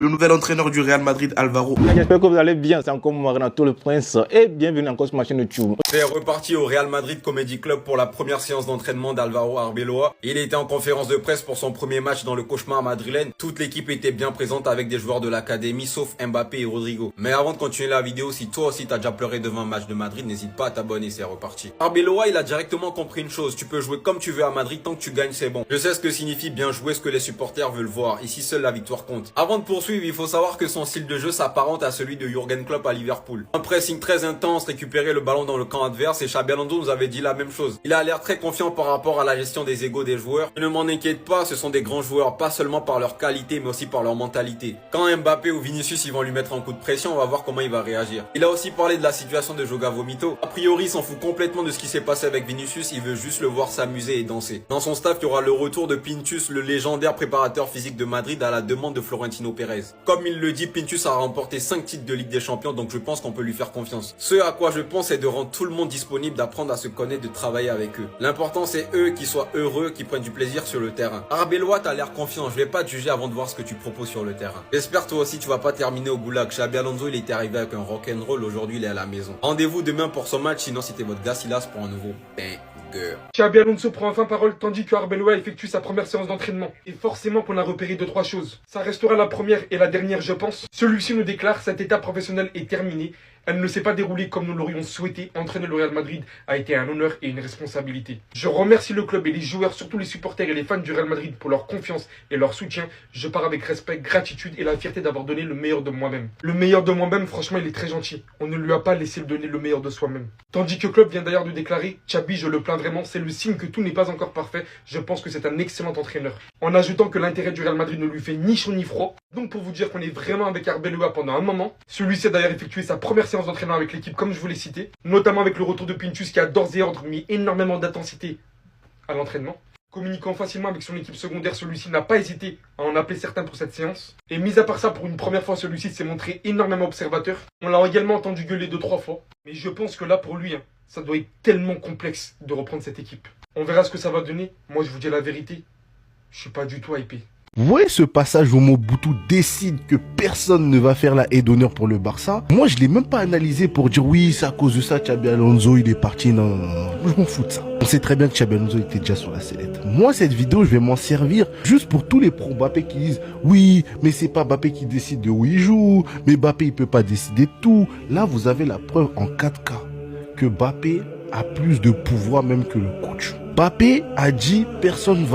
Le nouvel entraîneur du Real Madrid, Alvaro. J'espère que vous allez bien, c'est encore moi, Renato le Prince, et bienvenue encore sur ma chaîne YouTube. C'est reparti au Real Madrid Comedy Club pour la première séance d'entraînement d'Alvaro Arbeloa. Il était en conférence de presse pour son premier match dans le cauchemar madrilène. Toute l'équipe était bien présente avec des joueurs de l'académie, sauf Mbappé et Rodrigo. Mais avant de continuer la vidéo, si toi aussi t'as déjà pleuré devant un match de Madrid, n'hésite pas à t'abonner, c'est reparti. Arbeloa, il a directement compris une chose, tu peux jouer comme tu veux à Madrid, tant que tu gagnes, c'est bon. Je sais ce que signifie bien jouer, ce que les supporters veulent voir. Ici, seule la victoire compte. Avant de poursuivre, il faut savoir que son style de jeu s'apparente à celui de Jürgen Klopp à Liverpool. Un pressing très intense, récupérer le ballon dans le camp adverse, et Xabi Alonso nous avait dit la même chose. Il a l'air très confiant par rapport à la gestion des égos des joueurs. Ne m'en inquiète pas, ce sont des grands joueurs, pas seulement par leur qualité, mais aussi par leur mentalité. Quand Mbappé ou Vinicius ils vont lui mettre un coup de pression, on va voir comment il va réagir. Il a aussi parlé de la situation de Joga Vomito. A priori, il s'en fout complètement de ce qui s'est passé avec Vinicius, il veut juste le voir s'amuser et danser. Dans son staff, il y aura le retour de Pintus, le légendaire préparateur physique de Madrid, à la demande de Florentino Pérez. Comme il le dit, Pintus a remporté 5 titres de Ligue des Champions, donc je pense qu'on peut lui faire confiance. Ce à quoi je pense, c'est de rendre tout le monde disponible, d'apprendre à se connaître, de travailler avec eux. L'important, c'est eux qui soient heureux, qui prennent du plaisir sur le terrain. Arbeloa, t'as l'air confiant, je vais pas te juger avant de voir ce que tu proposes sur le terrain. J'espère toi aussi tu vas pas terminer au goulag. Xabi Alonso, il était arrivé avec un rock'n'roll, aujourd'hui il est à la maison. Rendez-vous demain pour son match, sinon c'était votre gars Silas pour un nouveau banger. Xabi Alonso prend enfin parole tandis que Arbeloa effectue sa première séance d'entraînement. Et forcément qu'on a repéré 2-3 choses. Ça restera la première et la dernière je pense. Celui-ci nous déclare cette étape professionnelle est terminée. Elle ne s'est pas déroulée comme nous l'aurions souhaité. Entraîner le Real Madrid a été un honneur et une responsabilité. Je remercie le club et les joueurs, surtout les supporters et les fans du Real Madrid pour leur confiance et leur soutien. Je pars avec respect, gratitude et la fierté d'avoir donné le meilleur de moi-même. Le meilleur de moi-même, franchement, il est très gentil. On ne lui a pas laissé donner le meilleur de soi-même. Tandis que le club vient d'ailleurs de déclarer « Xabi, je le plains vraiment, c'est le signe que tout n'est pas encore parfait. Je pense que c'est un excellent entraîneur. » En ajoutant que l'intérêt du Real Madrid ne lui fait ni chaud ni froid. Donc pour vous dire qu'on est vraiment avec Arbeloa pendant un moment. Celui-ci a d'ailleurs effectué sa première séance d'entraînement avec l'équipe comme je vous l'ai cité. Notamment avec le retour de Pintus qui a d'ores et ordre mis énormément d'intensité à l'entraînement. Communiquant facilement avec son équipe secondaire, celui-ci n'a pas hésité à en appeler certains pour cette séance. Et mis à part ça, pour une première fois, celui-ci s'est montré énormément observateur. On l'a également entendu gueuler 2-3 fois. Mais je pense que là, pour lui, ça doit être tellement complexe de reprendre cette équipe. On verra ce que ça va donner. Moi, je vous dis la vérité, je suis pas du tout hypé. Vous voyez ce passage où Mobutu décide que personne ne va faire la haie d'honneur pour le Barça? Moi, je l'ai même pas analysé pour dire oui, c'est à cause de ça, Xabi Alonso, il est parti. Non, non, non, je m'en fous de ça. On sait très bien que Xabi Alonso était déjà sur la sellette. Moi, cette vidéo, je vais m'en servir juste pour tous les pro Mbappé qui disent oui, mais c'est pas Mbappé qui décide de où il joue, mais Mbappé, il peut pas décider de tout. Là, vous avez la preuve en 4K que Mbappé a plus de pouvoir même que le coach. Mbappé a dit personne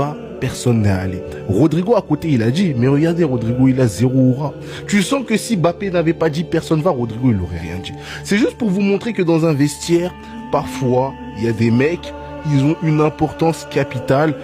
n'est allé. Rodrigo à côté, il a dit, mais regardez, Rodrigo, il a 0 aura. Tu sens que si Mbappé n'avait pas dit personne va, Rodrigo, il n'aurait rien dit. C'est juste pour vous montrer que dans un vestiaire, parfois, il y a des mecs, ils ont une importance capitale,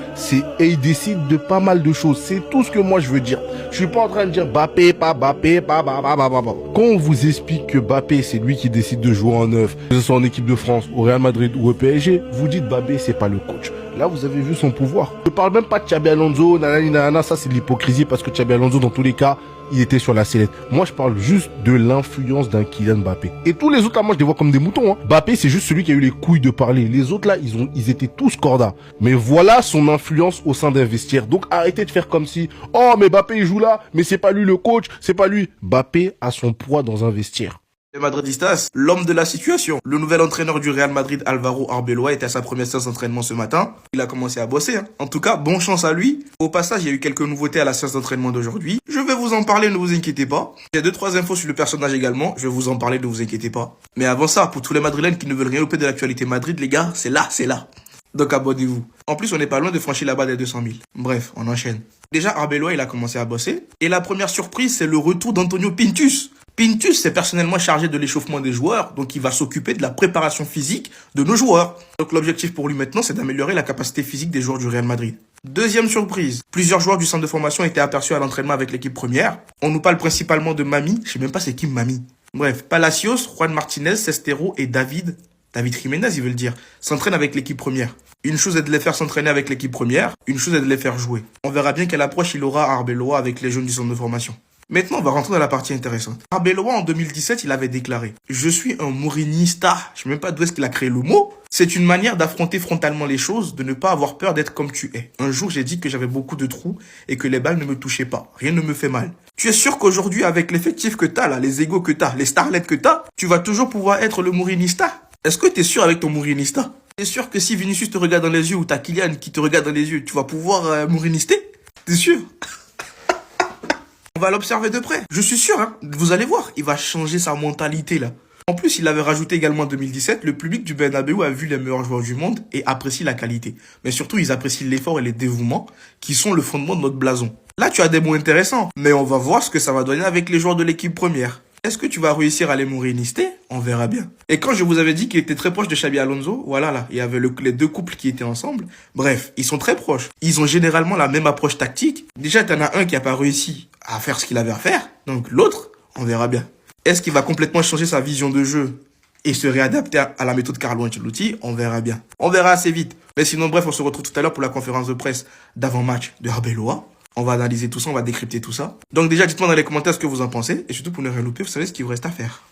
et ils décident de pas mal de choses. C'est tout ce que moi je veux dire. Je suis pas en train de dire Mbappé, pas Mbappé, pas. Quand on vous explique que Mbappé, c'est lui qui décide de jouer en neuf, que ce soit en équipe de France, au Real Madrid ou au PSG, vous dites Mbappé, c'est pas le coach. Là, vous avez vu son pouvoir. Je parle même pas de Xabi Alonso, nanana, ça c'est de l'hypocrisie parce que Xabi Alonso, dans tous les cas, il était sur la sellette. Moi, je parle juste de l'influence d'un Kylian Mbappé. Et tous les autres, là, moi, je les vois comme des moutons. Mbappé, c'est juste celui qui a eu les couilles de parler. Les autres, là, ils étaient tous cordas. Mais voilà son influence au sein d'un vestiaire. Donc, arrêtez de faire comme si, oh, mais Mbappé, il joue là, mais c'est pas lui le coach, c'est pas lui. Mbappé a son poids dans un vestiaire. Les Madridistas, l'homme de la situation. Le nouvel entraîneur du Real Madrid, Alvaro Arbeloa, était à sa première séance d'entraînement ce matin. Il a commencé à bosser. En tout cas, bonne chance à lui. Au passage, il y a eu quelques nouveautés à la séance d'entraînement d'aujourd'hui. Je vais vous en parler, ne vous inquiétez pas. Il y a 2-3 infos sur le personnage également. Je vais vous en parler, ne vous inquiétez pas. Mais avant ça, pour tous les Madrilènes qui ne veulent rien louper de l'actualité Madrid, les gars, c'est là. Donc abonnez-vous. En plus, on n'est pas loin de franchir la barre des 200 000. Bref, on enchaîne. Déjà, Arbeloa, il a commencé à bosser. Et la première surprise, c'est le retour d'Antonio Pintus. Pintus s'est personnellement chargé de l'échauffement des joueurs, donc il va s'occuper de la préparation physique de nos joueurs. Donc l'objectif pour lui maintenant, c'est d'améliorer la capacité physique des joueurs du Real Madrid. Deuxième surprise, plusieurs joueurs du centre de formation étaient aperçus à l'entraînement avec l'équipe première. On nous parle principalement de Mami, je sais même pas c'est qui Mami. Bref, Palacios, Juan Martinez, Sestero et David Jiménez, ils veulent dire, s'entraînent avec l'équipe première. Une chose est de les faire s'entraîner avec l'équipe première, une chose est de les faire jouer. On verra bien quelle approche il aura à Arbeloa avec les jeunes du centre de formation. Maintenant, on va rentrer dans la partie intéressante. Arbeloa, en 2017, il avait déclaré « Je suis un mourinista ». Je ne sais même pas d'où est-ce qu'il a créé le mot. C'est une manière d'affronter frontalement les choses, de ne pas avoir peur d'être comme tu es. Un jour, j'ai dit que j'avais beaucoup de trous et que les balles ne me touchaient pas. Rien ne me fait mal. Tu es sûr qu'aujourd'hui, avec l'effectif que t'as là, les égos que t'as, les starlets que t'as, tu vas toujours pouvoir être le mourinista? Est-ce que t'es sûr avec ton mourinista? T'es sûr que si Vinicius te regarde dans les yeux ou t'as Kylian qui te regarde dans les yeux, tu vas pouvoir mourinister? T'es sûr? On va l'observer de près. Je suis sûr, hein. Vous allez voir, il va changer sa mentalité là. En plus, il avait rajouté également en 2017, le public du Bernabéu a vu les meilleurs joueurs du monde et apprécie la qualité. Mais surtout, ils apprécient l'effort et les dévouements qui sont le fondement de notre blason. Là, tu as des mots intéressants, mais on va voir ce que ça va donner avec les joueurs de l'équipe première. Est-ce que tu vas réussir à les mourinister? On verra bien. Et quand je vous avais dit qu'il était très proche de Xabi Alonso, voilà là, il y avait les deux couples qui étaient ensemble. Bref, ils sont très proches. Ils ont généralement la même approche tactique. Déjà, t'en as un qui n'a pas réussi à faire ce qu'il avait à faire. Donc l'autre, on verra bien. Est-ce qu'il va complètement changer sa vision de jeu et se réadapter à la méthode Carlo Ancelotti? On verra bien. On verra assez vite. Mais sinon, bref, on se retrouve tout à l'heure pour la conférence de presse d'avant-match de Arbeloa. On va analyser tout ça, on va décrypter tout ça. Donc déjà, dites-moi dans les commentaires ce que vous en pensez. Et surtout, pour ne rien louper, vous savez ce qu'il vous reste à faire.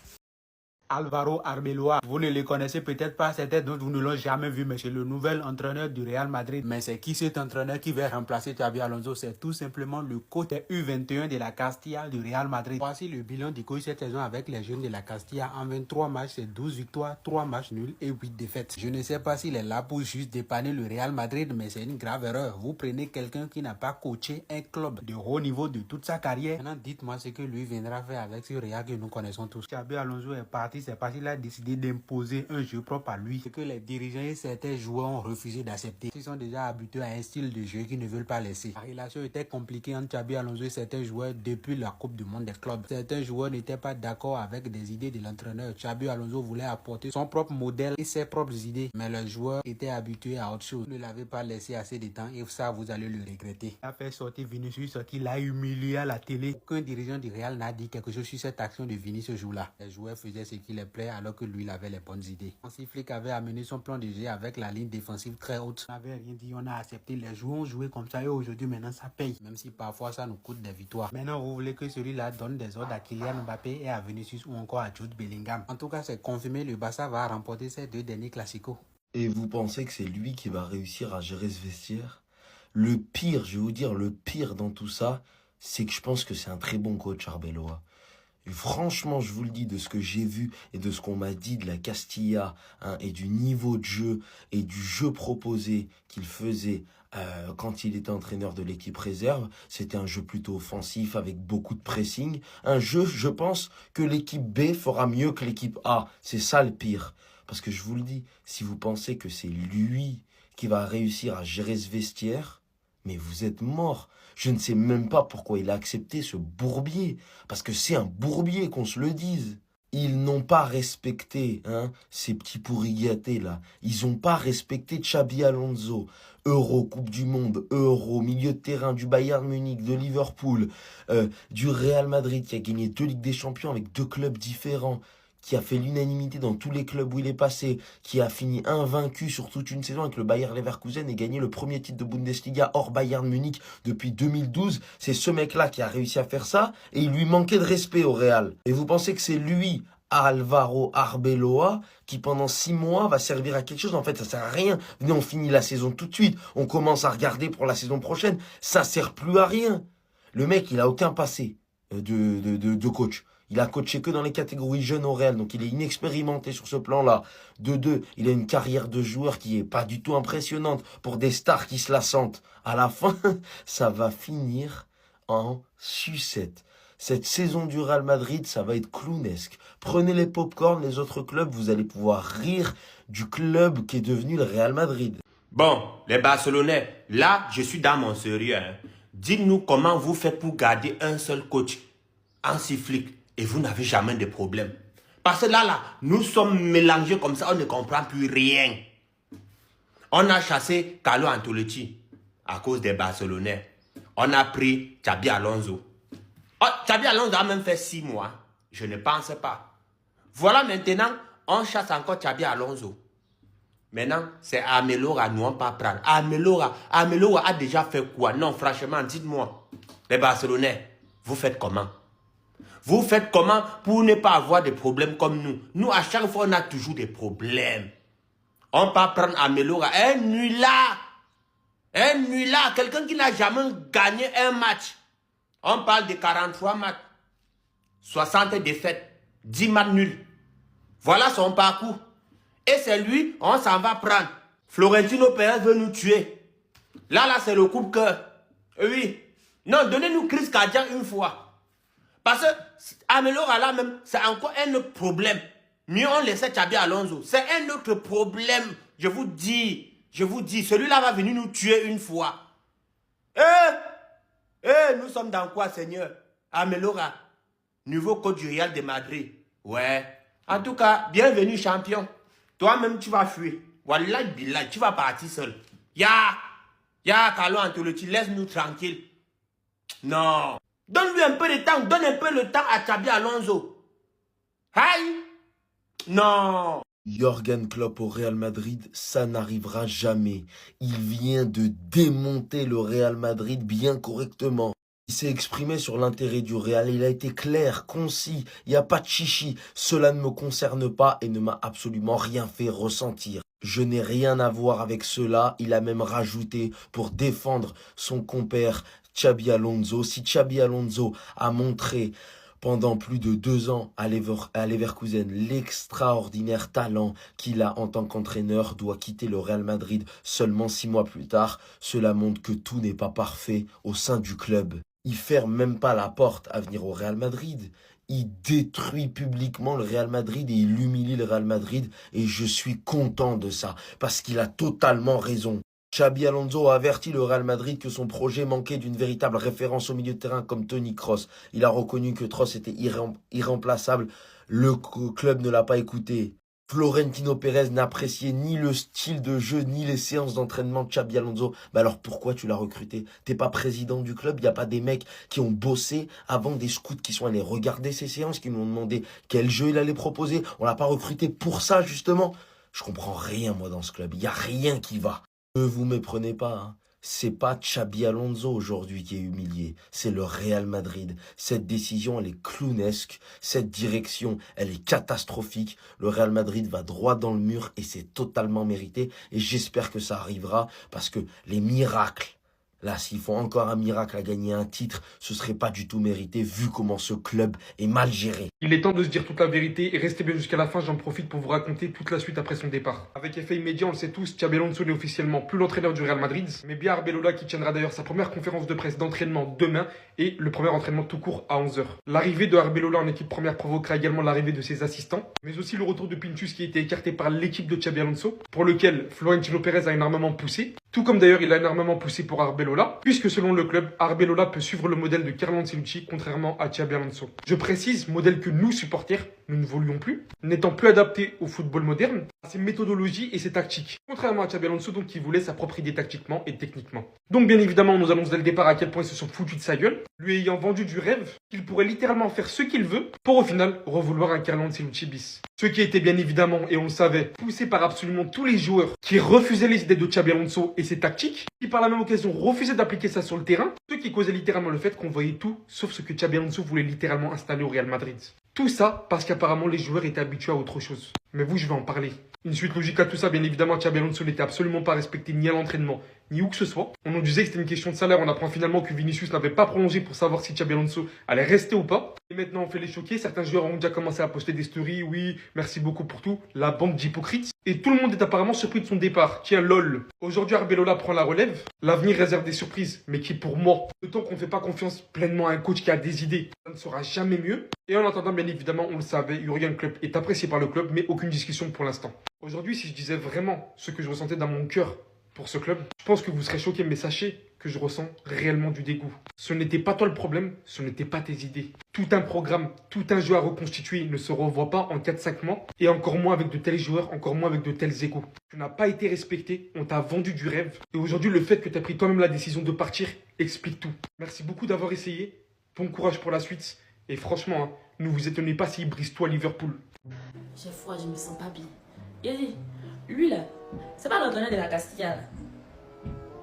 Alvaro Arbeloa, vous ne le connaissez peut-être pas, certains d'entre vous ne l'ont jamais vu, mais c'est le nouvel entraîneur du Real Madrid. Mais c'est qui cet entraîneur qui va remplacer Xabi Alonso? C'est tout simplement le coach U21 de la Castilla du Real Madrid. Voici le bilan du coach cette saison avec les jeunes de la Castilla. En 23 matchs, c'est 12 victoires, 3 matchs nuls et 8 défaites. Je ne sais pas s'il est là pour juste dépanner le Real Madrid, mais c'est une grave erreur. Vous prenez quelqu'un qui n'a pas coaché un club de haut niveau de toute sa carrière. Maintenant, dites-moi ce que lui viendra faire avec ce Real que nous connaissons tous. Xabi Alonso est parti. C'est parce qu'il a décidé d'imposer un jeu propre à lui, ce que les dirigeants et certains joueurs ont refusé d'accepter. Ils sont déjà habitués à un style de jeu qu'ils ne veulent pas laisser. La relation était compliquée entre Xabi Alonso et certains joueurs depuis la Coupe du Monde des clubs. Certains joueurs n'étaient pas d'accord avec des idées de l'entraîneur. Xabi Alonso voulait apporter son propre modèle et ses propres idées, mais les joueurs étaient habitués à autre chose. Vous ne l'avez pas laissé assez de temps et ça, vous allez le regretter. Il a fait sortir Vinicius, qu'il a humilié à la télé. Aucun dirigeant du Real n'a dit quelque chose sur cette action de Vinicius ce jour-là. Les joueurs faisaient ce qui les plaît alors que lui il avait les bonnes idées. Hansi Flick avait amené son plan de jeu avec la ligne défensive très haute. On n'avait rien dit, on a accepté. Les joueurs ont joué comme ça et aujourd'hui maintenant ça paye. Même si parfois ça nous coûte des victoires. Maintenant vous voulez que celui-là donne des ordres à Kylian Mbappé et à Vinicius ou encore à Jude Bellingham. En tout cas c'est confirmé, le Barça va remporter ces deux derniers classicos. Et vous pensez que c'est lui qui va réussir à gérer ce vestiaire? Le pire, je vais vous dire, le pire dans tout ça, c'est que je pense que c'est un très bon coach, Arbeloa. Et franchement, je vous le dis, de ce que j'ai vu et de ce qu'on m'a dit de la Castilla, hein, et du niveau de jeu et du jeu proposé qu'il faisait quand il était entraîneur de l'équipe réserve, c'était un jeu plutôt offensif avec beaucoup de pressing. Un jeu, je pense, que l'équipe B fera mieux que l'équipe A. C'est ça le pire. Parce que je vous le dis, si vous pensez que c'est lui qui va réussir à gérer ce vestiaire, mais vous êtes mort. Je ne sais même pas pourquoi il a accepté ce bourbier. Parce que c'est un bourbier, qu'on se le dise. Ils n'ont pas respecté, ces petits pourris gâtés là. Ils n'ont pas respecté Xabi Alonso. Euro, Coupe du Monde, Euro, milieu de terrain du Bayern Munich, de Liverpool, du Real Madrid qui a gagné 2 Ligues des Champions avec 2 clubs différents, qui a fait l'unanimité dans tous les clubs où il est passé, qui a fini invaincu sur toute une saison avec le Bayer Leverkusen et gagné le premier titre de Bundesliga hors Bayern Munich depuis 2012. C'est ce mec-là qui a réussi à faire ça et il lui manquait de respect au Real. Et vous pensez que c'est lui, Alvaro Arbeloa, qui pendant 6 mois va servir à quelque chose? En fait, ça sert à rien. Venez, on finit la saison tout de suite. On commence à regarder pour la saison prochaine. Ça sert plus à rien. Le mec, il a aucun passé de coach. Il a coaché que dans les catégories jeunes au Real, donc il est inexpérimenté sur ce plan-là. De deux, il a une carrière de joueur qui est pas du tout impressionnante pour des stars qui se la sentent. À la fin, ça va finir en sucette. Cette saison du Real Madrid, ça va être clownesque. Prenez les pop-corn, les autres clubs, vous allez pouvoir rire du club qui est devenu le Real Madrid. Bon, les Barcelonais, là, je suis dans mon sérieux. Dites-nous comment vous faites pour garder un seul coach, Hansi Flick, et vous n'avez jamais de problème. Parce que là, nous sommes mélangés comme ça, on ne comprend plus rien. On a chassé Carlo Ancelotti à cause des Barcelonais. On a pris Xabi Alonso. Oh, Xabi Alonso a même fait 6 mois. Je ne pense pas. Voilà maintenant, on chasse encore Xabi Alonso. Maintenant, c'est Arbeloa, nous on pas prendre. Arbeloa a déjà fait quoi? Non, franchement, dites-moi. Les Barcelonais, vous faites comment? Vous faites comment pour ne pas avoir des problèmes comme nous? Nous, à chaque fois, on a toujours des problèmes. On peut prendre Amelora, un nulard. Un nulard, quelqu'un qui n'a jamais gagné un match. On parle de 43 matchs, 60 défaites, 10 matchs nuls. Voilà son parcours. Et c'est lui, on s'en va prendre. Florentino Pérez veut nous tuer. Là, c'est le coupe-cœur. Oui. Non, donnez-nous crise cardiaque une fois. Parce que Amelora là même, c'est encore un autre problème. Mieux on laissait Xabi Alonso. C'est un autre problème. Je vous dis, celui-là va venir nous tuer une fois. Nous sommes dans quoi, Seigneur? Amelora, nouveau coach du Real de Madrid. Ouais. En tout cas, bienvenue, champion. Toi-même, tu vas fuir. Wallah billah, tu vas partir seul. Carlo Ancelotti, laisse-nous tranquille. Non. Donne-lui un peu de temps. Donne un peu le temps à Xabi Alonso. Aïe. Non. Jürgen Klopp au Real Madrid, ça n'arrivera jamais. Il vient de démonter le Real Madrid bien correctement. Il s'est exprimé sur l'intérêt du Real, il a été clair, concis, il n'y a pas de chichi. Cela ne me concerne pas et ne m'a absolument rien fait ressentir. Je n'ai rien à voir avec cela, il a même rajouté pour défendre son compère Xabi Alonso. Si Xabi Alonso a montré pendant plus de 2 ans à Leverkusen l'extraordinaire talent qu'il a en tant qu'entraîneur, doit quitter le Real Madrid seulement 6 mois plus tard. Cela montre que tout n'est pas parfait au sein du club. Il ferme même pas la porte à venir au Real Madrid. Il détruit publiquement le Real Madrid et il humilie le Real Madrid. Et je suis content de ça, parce qu'il a totalement raison. Xabi Alonso a averti le Real Madrid que son projet manquait d'une véritable référence au milieu de terrain comme Toni Kroos. Il a reconnu que Kroos était irremplaçable. Le club ne l'a pas écouté. Florentino Pérez n'appréciait ni le style de jeu, ni les séances d'entraînement de Xabi Alonso. Mais alors pourquoi tu l'as recruté? T'es pas président du club, il n'y a pas des mecs qui ont bossé avant, des scouts qui sont allés regarder ces séances, qui nous ont demandé quel jeu il allait proposer. On l'a pas recruté pour ça, justement. Je comprends rien, moi, dans ce club. Il n'y a rien qui va. Ne vous méprenez pas, hein. C'est pas Xabi Alonso aujourd'hui qui est humilié, c'est le Real Madrid. Cette décision, elle est clownesque, cette direction, elle est catastrophique. Le Real Madrid va droit dans le mur et c'est totalement mérité. Et j'espère que ça arrivera parce que les miracles, là, s'ils font encore un miracle à gagner un titre, ce serait pas du tout mérité vu comment ce club est mal géré. Il est temps de se dire toute la vérité et restez bien jusqu'à la fin, j'en profite pour vous raconter toute la suite après son départ. Avec effet immédiat, on le sait tous, Xabi Alonso n'est officiellement plus l'entraîneur du Real Madrid, mais bien Arbeloa qui tiendra d'ailleurs sa première conférence de presse d'entraînement demain et le premier entraînement tout court à 11h. L'arrivée de Arbeloa en équipe première provoquera également l'arrivée de ses assistants, mais aussi le retour de Pintus qui a été écarté par l'équipe de Xabi Alonso, pour lequel Florentino Pérez a énormément poussé, tout comme d'ailleurs il a énormément poussé pour Arbeloa, puisque selon le club, Arbeloa peut suivre le modèle de Carlo Ancelotti contrairement à Xabi Alonso. Je précise, modèle que nous supporters, nous ne voulions plus, n'étant plus adapté au football moderne, à ses méthodologies et ses tactiques. Contrairement à Xabi Alonso, donc, qui voulait sa propre idée tactiquement et techniquement. Donc bien évidemment, on nous annonce dès le départ à quel point ils se sont foutus de sa gueule, lui ayant vendu du rêve qu'il pourrait littéralement faire ce qu'il veut pour au final revouloir un Carlo Ancelotti bis. Ce qui était bien évidemment, et on le savait, poussé par absolument tous les joueurs qui refusaient les idées de Xabi Alonso et ses tactiques, qui par la même occasion refusaient d'appliquer ça sur le terrain, ce qui causait littéralement le fait qu'on voyait tout sauf ce que Xabi Alonso voulait littéralement installer au Real Madrid. Tout ça parce qu'apparemment les joueurs étaient habitués à autre chose. Mais vous, je vais en parler. Une suite logique à tout ça, bien évidemment, Xabi Alonso n'était absolument pas respecté ni à l'entraînement, ni où que ce soit. On nous disait que c'était une question de salaire, on apprend finalement que Vinicius n'avait pas prolongé pour savoir si Xabi Alonso allait rester ou pas. Et maintenant, on fait les choquer, certains joueurs ont déjà commencé à poster des stories, oui, merci beaucoup pour tout, la bande d'hypocrites. Et tout le monde est apparemment surpris de son départ. Tiens, lol. Aujourd'hui, Arbeloa prend la relève, l'avenir réserve des surprises, mais qui pour moi, le temps qu'on ne fait pas confiance pleinement à un coach qui a des idées, ça ne sera jamais mieux. Et en attendant, bien évidemment, on le savait, Jürgen Klopp est apprécié par le club, mais aucune discussion pour l'instant. Aujourd'hui, si je disais vraiment ce que je ressentais dans mon cœur pour ce club, je pense que vous serez choqués, mais sachez que je ressens réellement du dégoût. Ce n'était pas toi le problème, ce n'était pas tes idées. Tout un programme, tout un jeu à reconstituer ne se revoit pas en 4-5 mois, et encore moins avec de tels joueurs, encore moins avec de tels égos. Tu n'as pas été respecté, on t'a vendu du rêve, et aujourd'hui le fait que tu as pris toi-même la décision de partir explique tout. Merci beaucoup d'avoir essayé, bon courage pour la suite, et franchement, hein, ne vous étonnez pas s'il brise toi Liverpool. J'ai froid, je me sens pas bien. Il dit, lui là, c'est pas l'entraîneur de la Castilla là.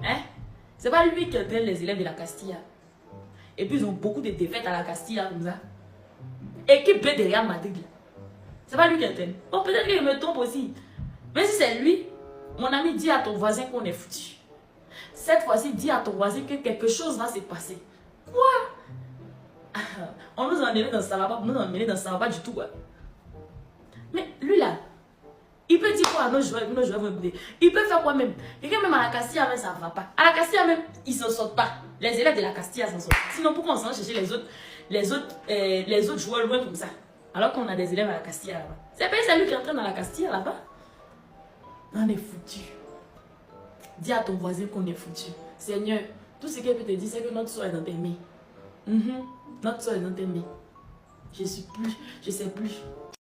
Hein? C'est pas lui qui entraîne les élèves de la Castilla. Et puis ils ont beaucoup de défaites à la Castilla comme ça. équipe B de Real Madrid. C'est pas lui qui entraîne. Bon, peut-être qu'il me trompe aussi. Mais si c'est lui, mon ami, dis à ton voisin qu'on est foutu. Cette fois-ci, dis à ton voisin que quelque chose va se passer. Quoi? On nous a emmenés dans ça, va du tout. Quoi. Mais lui là, il peut dire quoi à nos joueurs vont écouter. Il peut faire quoi même? Quelqu'un même à la Castilla, même, ça ne va pas. À la Castilla même, ils ne s'en sortent pas. Les élèves de la Castilla s'en sortent. Sinon, pourquoi on s'en va chercher les autres joueurs loin comme ça? Alors qu'on a des élèves à la Castilla là-bas. C'est pas celui qui entraîne dans la Castilla là-bas. On est foutu. Dis à ton voisin qu'on est foutu. Seigneur, tout ce qu'il peut te dire, c'est que notre soeur est dans tes mains. Notre soeur est dans tes mains. Je sais plus.